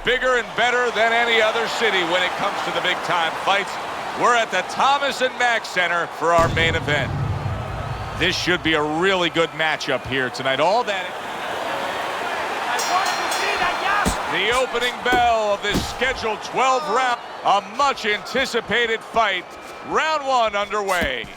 bigger and better than any other city when it comes to the big-time fights. We're at the Thomas and Mack Center for our main event. This should be a really good matchup here tonight. All that... The opening bell of this scheduled 12-round, a much-anticipated fight. Round one underway.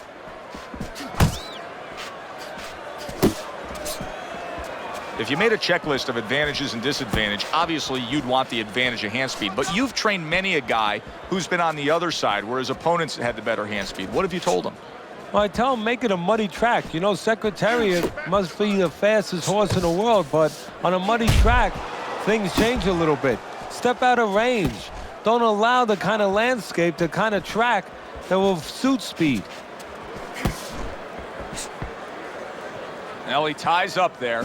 If you made a checklist of advantages and disadvantages, obviously you'd want the advantage of hand speed. But you've trained many a guy who's been on the other side where his opponents had the better hand speed. What have you told him? Well, I tell him make it a muddy track. You know, Secretariat must be the fastest horse in the world, but on a muddy track, things change a little bit. Step out of range. Don't allow the kind of landscape, the kind of track that will suit speed. Now he ties up there.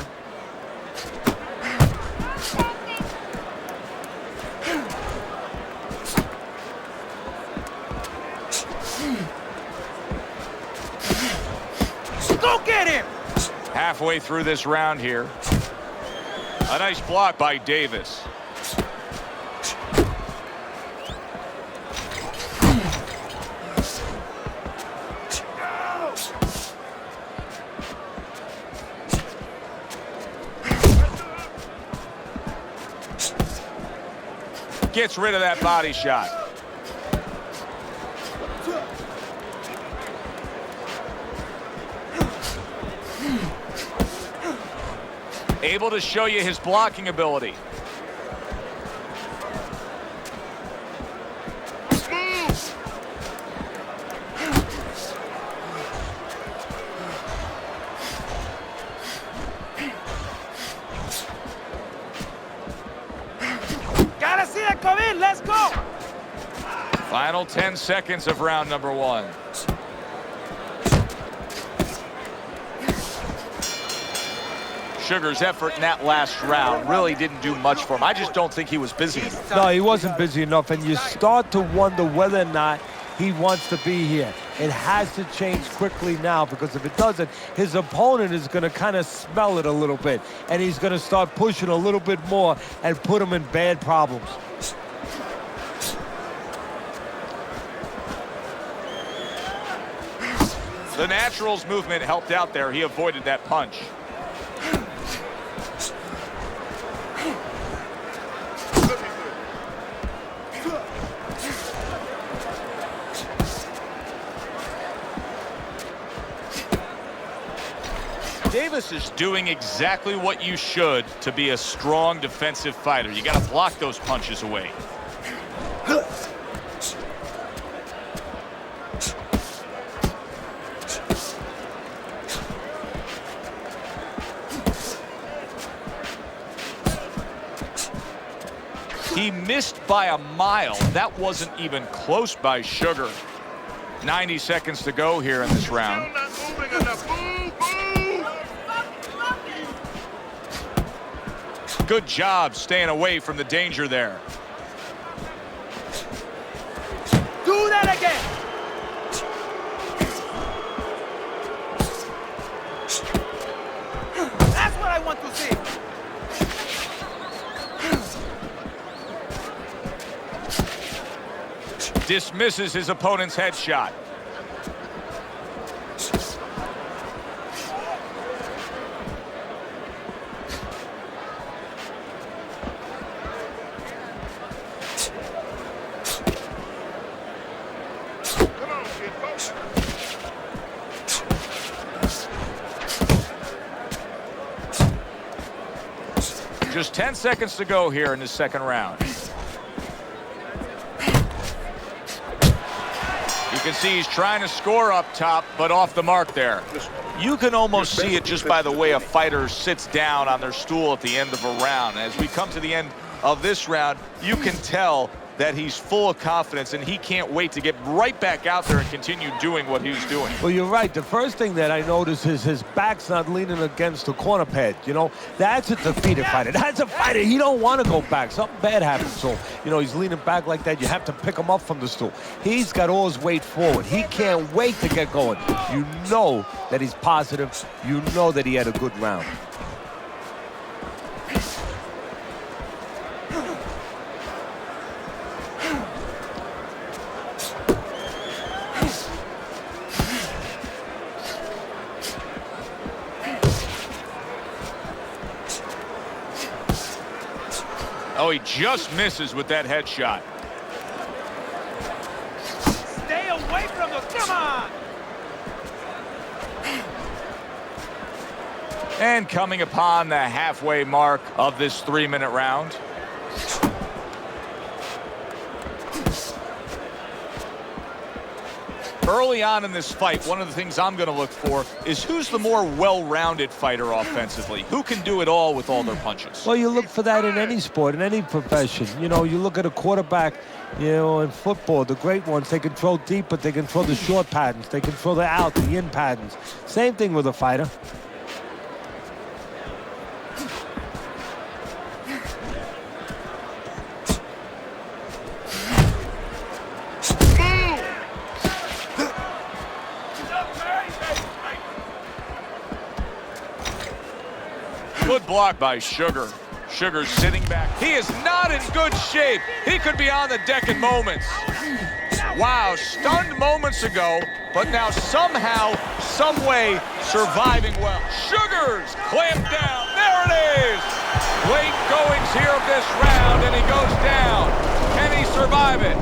Go get him! Halfway through this round here. A nice block by Davis. Gets rid of that body shot. Able to show you his blocking ability. Gotta see it come in. Let's go. Final 10 seconds of round number one. Sugar's effort in that last round really didn't do much for him. I just don't think he was busy enough. No, he wasn't busy enough, and you start to wonder whether or not he wants to be here. It has to change quickly now, because if it doesn't, his opponent is going to kind of smell it a little bit, and he's going to start pushing a little bit more and put him in bad problems. The Natural's movement helped out there. He avoided that punch. Davis is doing exactly what you should to be a strong defensive fighter. You got to block those punches away. He missed by a mile. That wasn't even close by Sugar. 90 seconds to go here in this round. Good job staying away from the danger there. Do that again. That's what I want to see. Dismisses his opponent's headshot. Just 10 seconds to go here in the second round. You can see he's trying to score up top, but off the mark there. You can almost see it just by the way a fighter sits down on their stool at the end of a round. As we come to the end of this round, you can tell that he's full of confidence, and he can't wait to get right back out there and continue doing what he was doing. Well, you're right. The first thing that I notice is his back's not leaning against the corner pad. You know, that's a defeated fighter. That's a fighter. He don't want to go back. Something bad happens. So, you know, he's leaning back like that. You have to pick him up from the stool. He's got all his weight forward. He can't wait to get going. You know that he's positive. You know that he had a good round. Oh, he just misses with that headshot. Stay away from the... Come on! And coming upon the halfway mark of this 3-minute round. Early on in this fight, one of the things I'm going to look for is who's the more well-rounded fighter offensively. Who can do it all with all their punches? Well, you look for that in any sport, in any profession. You know, you look at a quarterback, you know, in football, the great ones, they can throw deep, but they can throw the short patterns. They can throw the out, the in patterns. Same thing with a fighter. Good block by Sugar. Sugar's sitting back. He is not in good shape. He could be on the deck in moments. Wow, stunned moments ago, but now somehow, some way, surviving well. Sugar's clamped down. There it is. Late goings here of this round, and he goes down. Can he survive it?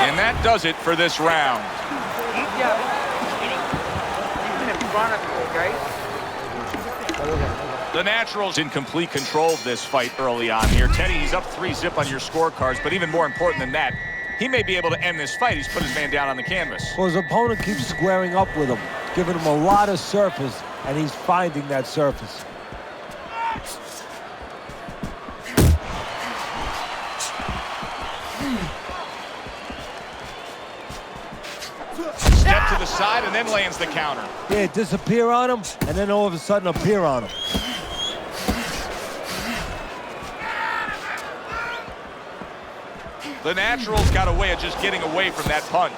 And that does it for this round. The Naturals in complete control of this fight early on here. Teddy, he's up 3-0 on your scorecards, but even more important than that, he may be able to end this fight. He's put his man down on the canvas. Well, his opponent keeps squaring up with him, giving him a lot of surface, and he's finding that surface. Step to the side and then lands the counter. Yeah, disappear on him, and then all of a sudden appear on him. The Naturals got a way of just getting away from that punch.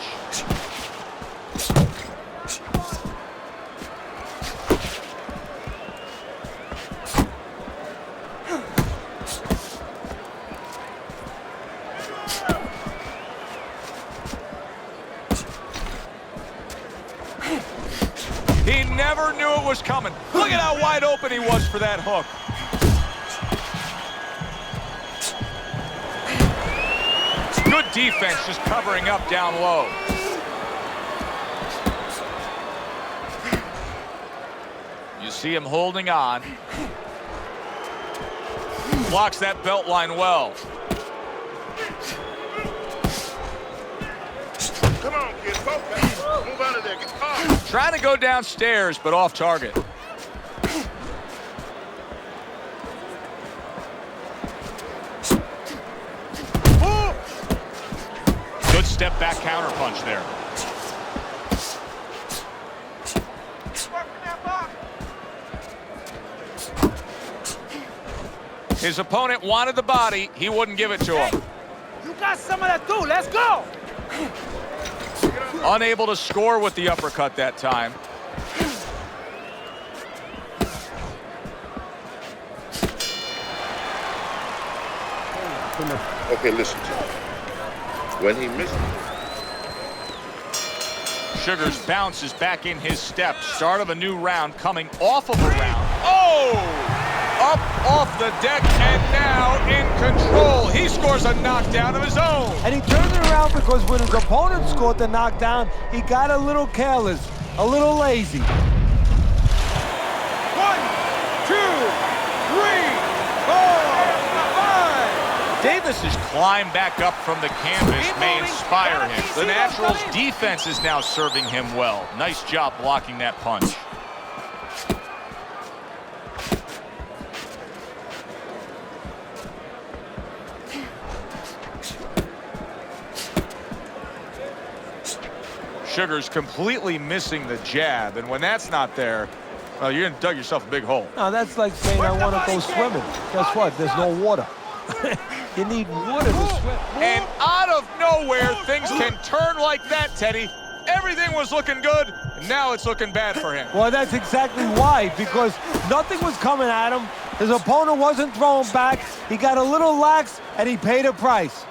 He never knew it was coming. Look at how wide open he was for that hook. Good defense, just covering up down low. You see him holding on. Blocks that belt line well. Come on, kid. Focus. Move out of there. Get caught. Trying to go downstairs, but off target. Good step back counter punch there. His opponent wanted the body. He wouldn't give it to him. You got some of that too. Let's go. Unable to score with the uppercut that time. Okay, listen to me. When he missed Sugars bounces back in his step. Start of a new round coming off of a round. Oh! Up off the deck and now in control. He scores a knockdown of his own. And he turned it around because when his opponent scored the knockdown, he got a little careless, a little lazy. 1, 2, 3, 4, 5. Davis has climbed back up from the canvas, may inspire him. The Naturals' defense is now serving him well. Nice job blocking that punch. Sugar's completely missing the jab, and when that's not there, well, you're gonna dug yourself a big hole. No, that's like saying I want to go swimming. Guess what? There's no water. You need water to swim. And out of nowhere, things can turn like that, Teddy. Everything was looking good, and now it's looking bad for him. Well, that's exactly why, because nothing was coming at him. His opponent wasn't throwing back. He got a little lax, and he paid a price.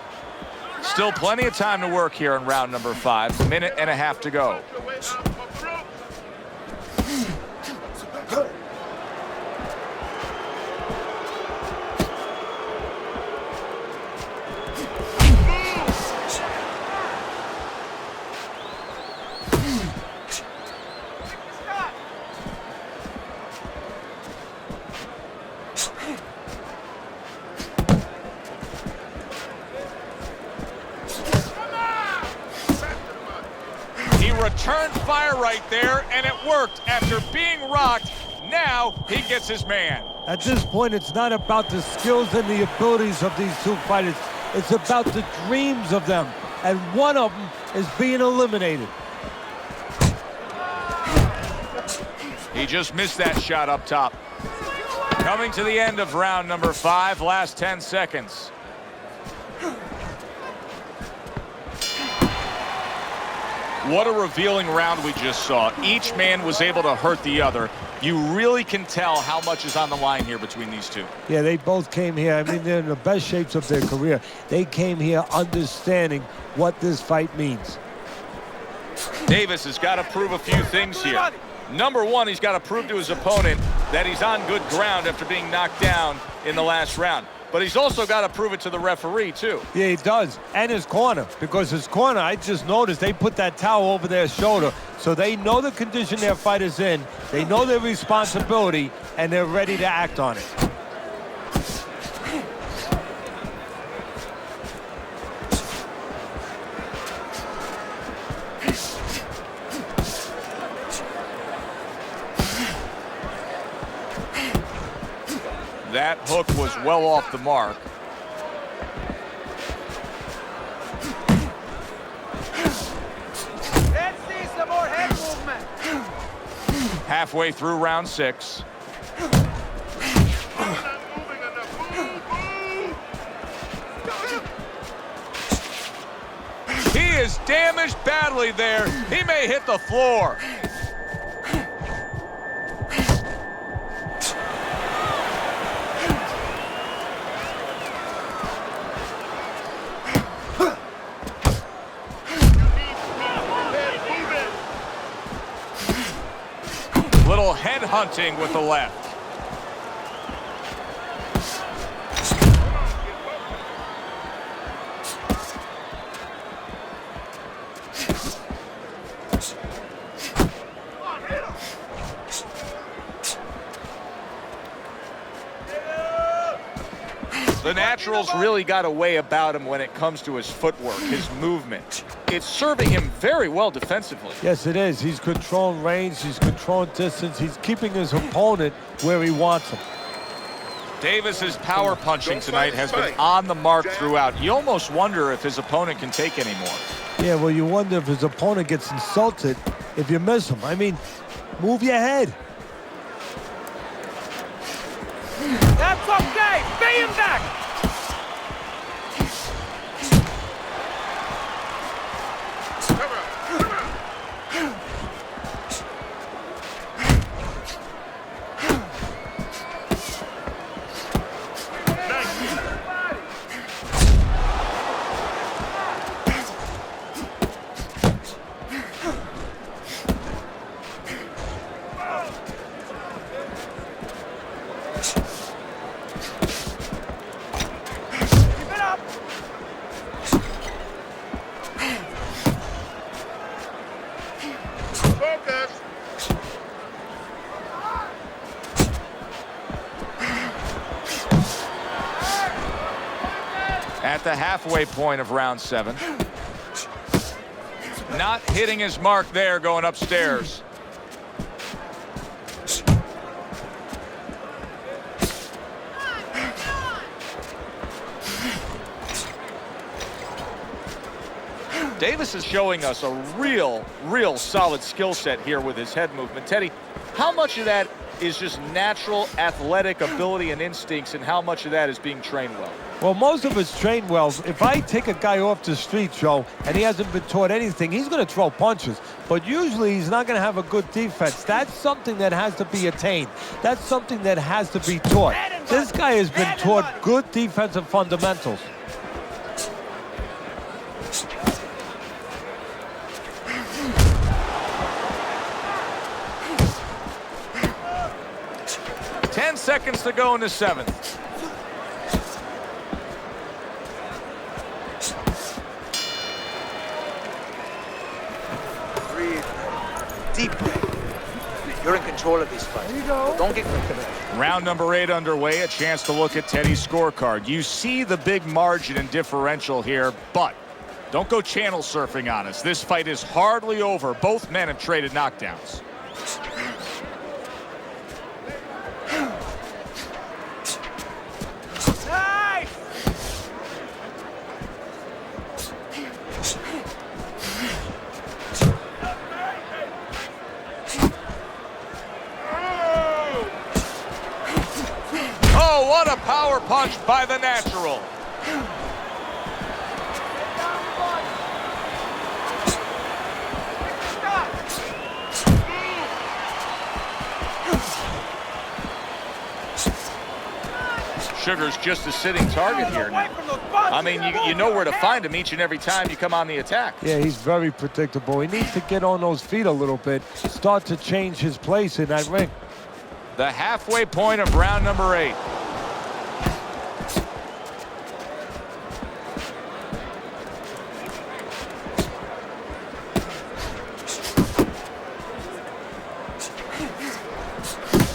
Still plenty of time to work here in round number 5. Minute and a half to go. Returned fire right there, and it worked. After being rocked, now he gets his man. At this point, it's not about the skills and the abilities of these two fighters. It's about the dreams of them, and one of them is being eliminated. He just missed that shot up top. Coming to the end of round number 5, last 10 seconds. What a revealing round we just saw. Each man was able to hurt the other. You really can tell how much is on the line here between these two. Yeah, they both came here. I mean, they're in the best shapes of their career. They came here understanding what this fight means. Davis has got to prove a few things here. Number one, he's got to prove to his opponent that he's on good ground after being knocked down in the last round. But he's also got to prove it to the referee, too. Yeah, he does. And his corner. Because his corner, I just noticed, they put that towel over their shoulder. So they know the condition their fight is in. They know their responsibility, and they're ready to act on it. That hook was well off the mark. Let's see some more head movement. Halfway through round 6. He is damaged badly there. He may hit the floor. Little head hunting with the left. The Natural's really got a way about him when it comes to his footwork, his movement. It's serving him very well defensively. Yes, it is. He's controlling range. He's controlling distance. He's keeping his opponent where he wants him. Davis's power punching tonight has been on the mark throughout. You almost wonder if his opponent can take any more. Yeah, well, you wonder if his opponent gets insulted if you miss him. I mean, move your head. That's okay. Pay him back. At the halfway point of round 7. Not hitting his mark there, going upstairs. Davis is showing us a real solid skill set here with his head movement. Teddy, how much of that is just natural athletic ability and instincts, and how much of that is being trained well? Well, most of it's trained well. If I take a guy off the street, Joe, and he hasn't been taught anything, he's going to throw punches. But usually he's not going to have a good defense. That's something that has to be attained. That's something that has to be taught. This guy has been taught good defensive fundamentals. Ten seconds to go in the seventh. Breathe. Deep breath. You're in control of this fight. There you go. Don't get Round number 8 underway. A chance to look at Teddy's scorecard. You see the big margin and differential here, but don't go channel surfing on us. This fight is hardly over. Both men have traded knockdowns. What a power punch by the natural. Sugar's just a sitting target here now. I mean, you know where to find him each and every time you come on the attack. Yeah, he's very predictable. He needs to get on those feet a little bit, start to change his place in that ring. The halfway point of round number 8.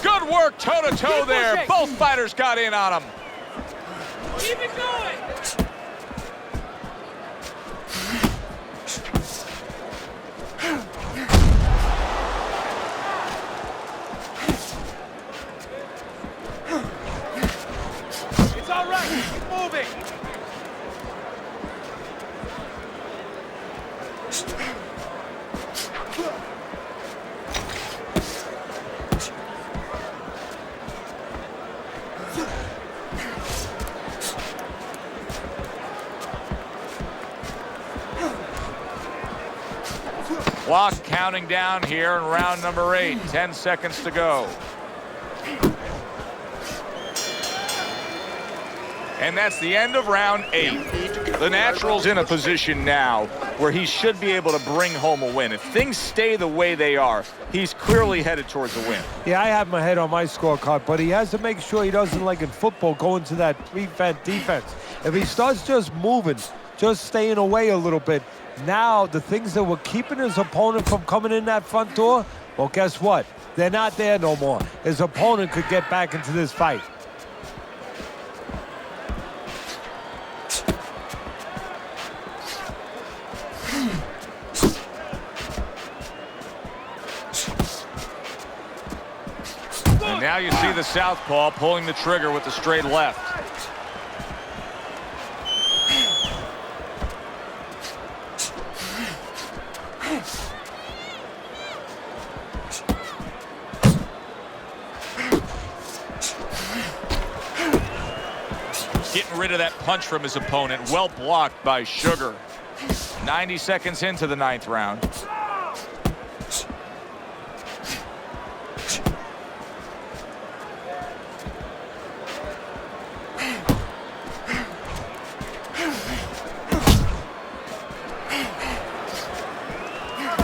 Good work toe-to-toe there. Both fighters got in on him. Keep it going. It's all right. Keep moving. Clock counting down here in round number 8. 10 seconds to go. And that's the end of round 8. The Natural's in a position now where he should be able to bring home a win. If things stay the way they are, he's clearly headed towards a win. Yeah, I have my head on my scorecard, but he has to make sure he doesn't, like in football, go into that prevent defense. If he starts just moving, just staying away a little bit, now the things that were keeping his opponent from coming in that front door, well, guess what? They're not there no more. His opponent could get back into this fight. And now you see the southpaw pulling the trigger with the straight left. Getting rid of that punch from his opponent. Well blocked by Sugar. 90 seconds into the 9th round.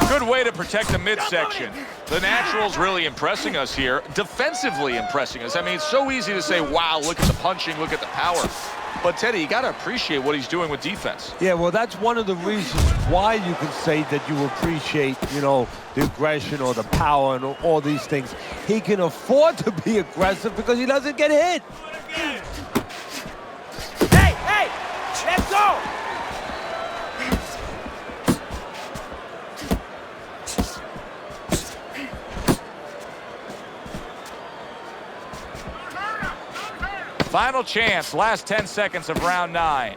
Good way to protect the midsection. The Natural's really impressing us here, defensively impressing us. I mean, it's so easy to say, wow, look at the punching, look at the power. But, Teddy, you got to appreciate what he's doing with defense. Yeah, well, that's one of the reasons why you can say that you appreciate, you know, the aggression or the power and all these things. He can afford to be aggressive because he doesn't get hit. Hey, let's go. Final chance, last 10 seconds of round 9.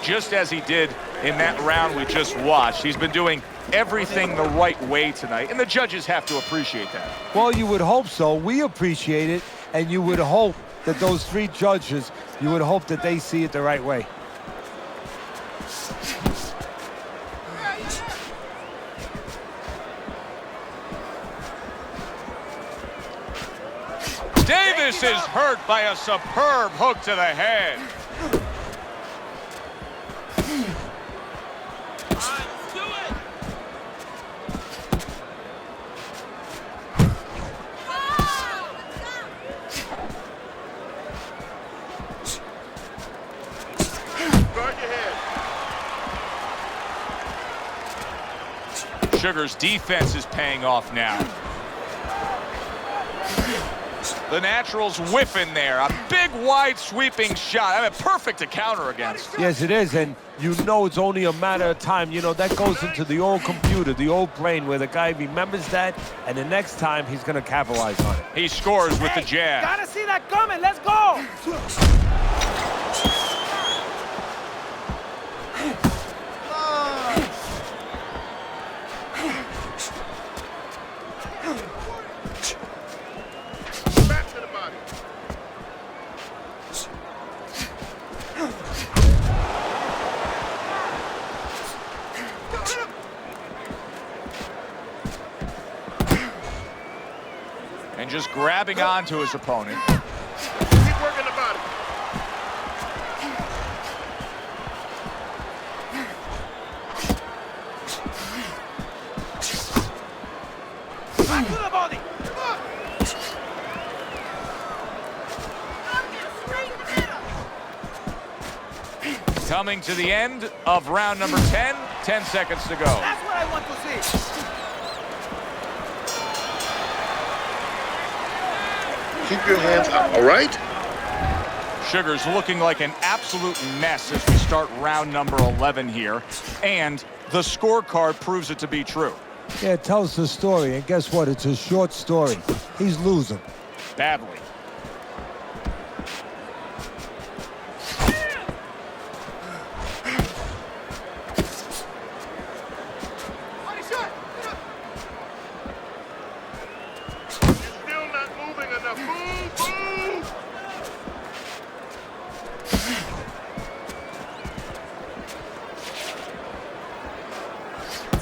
Just as he did in that round we just watched. He's been doing everything the right way tonight, and the judges have to appreciate that. Well, you would hope so. We appreciate it, and you would hope that those three judges, you would hope that they see it the right way. Davis is hurt by a superb hook to the head. Sugar's defense is paying off now. The Naturals whiffing there. A big, wide, sweeping shot. I mean, perfect to counter against. Yes, it is, and you know it's only a matter of time. You know, that goes into the old computer, the old brain, where the guy remembers that, and the next time he's going to capitalize on it. He scores with the jab. Gotta see that coming. Let's go. And just grabbing onto his opponent. Keep working the body. Back to the body. Coming to the end of round number 10. 10 seconds to go. That's what I want to see. Keep your hands up, all right? Sugar's looking like an absolute mess as we start round number 11 here. And the scorecard proves it to be true. Yeah, it tells the story, and guess what? It's a short story. He's losing. Badly.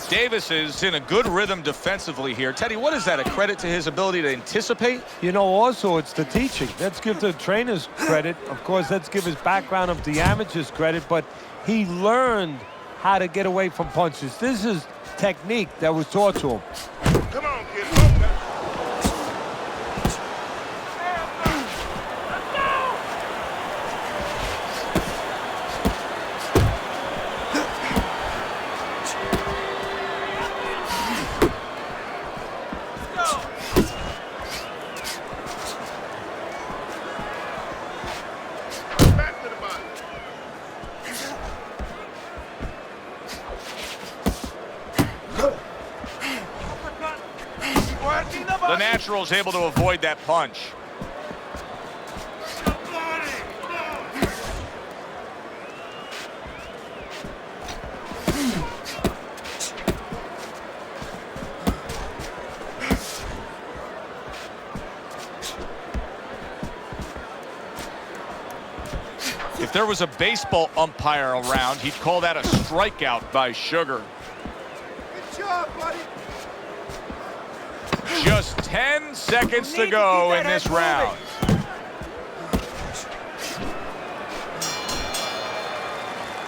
Davis is in a good rhythm defensively here. Teddy, what is that? A credit to his ability to anticipate? You know, also, it's the teaching. Let's give the trainers credit. Of course, let's give his background of the amateurs credit, but he learned how to get away from punches. This is technique that was taught to him. Come on, kid. The Natural's able to avoid that punch. If there was a baseball umpire around, he'd call that a strikeout by Sugar. Good job, buddy. Just 10 seconds to go in this round.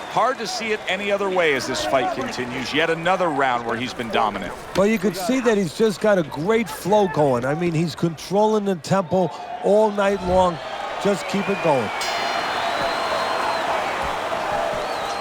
Hard to see it any other way as this fight continues. Yet another round where he's been dominant. Well, you can see that he's just got a great flow going. I mean, he's controlling the tempo all night long. Just keep it going.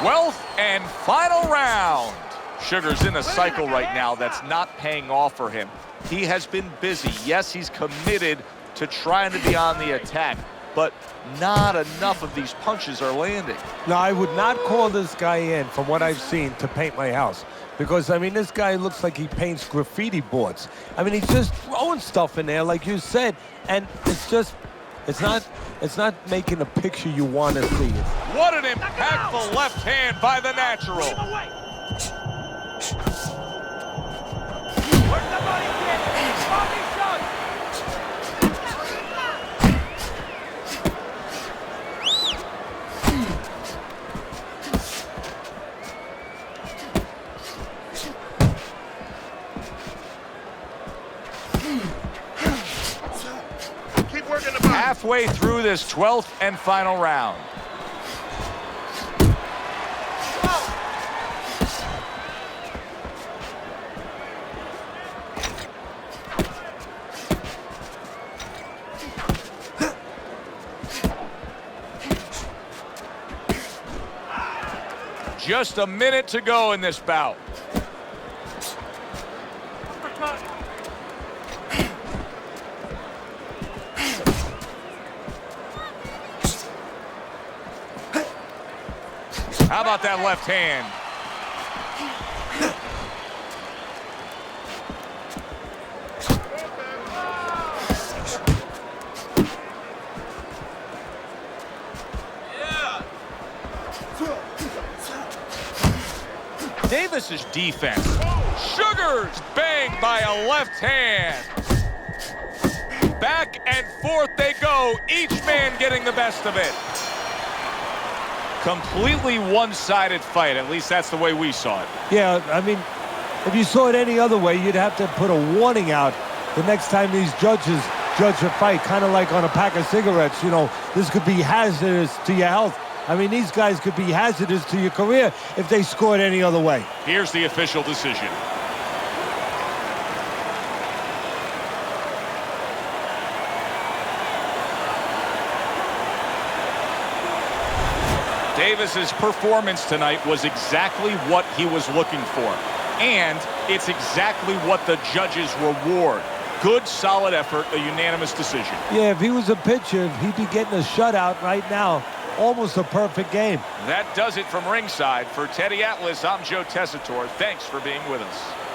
12th and final round. Sugar's in a cycle right now that's not paying off for him. He has been busy. Yes, he's committed to trying to be on the attack, but not enough of these punches are landing. No, I would not call this guy in, from what I've seen, to paint my house. Because, I mean, this guy looks like he paints graffiti boards. I mean, he's just throwing stuff in there, like you said, and it's just, it's not making a picture you want to see. What an impactful left hand by the Natural. Halfway through this 12th and final round. Just a minute to go in this bout. How about that left hand? Davis's defense. Sugars banged by a left hand. Back and forth they go, each man getting the best of it. Completely one-sided fight, at least that's the way we saw it. Yeah, I mean, if you saw it any other way, you'd have to put a warning out the next time these judges judge a fight, kind of like on a pack of cigarettes. You know, this could be hazardous to your health. I mean, these guys could be hazardous to your career if they scored any other way. Here's the official decision. Davis's performance tonight was exactly what he was looking for. And it's exactly what the judges reward. Good, solid effort, a unanimous decision. Yeah, if he was a pitcher, he'd be getting a shutout right now. Almost a perfect game. That does it from ringside. For Teddy Atlas, I'm Joe Tessitore. Thanks for being with us.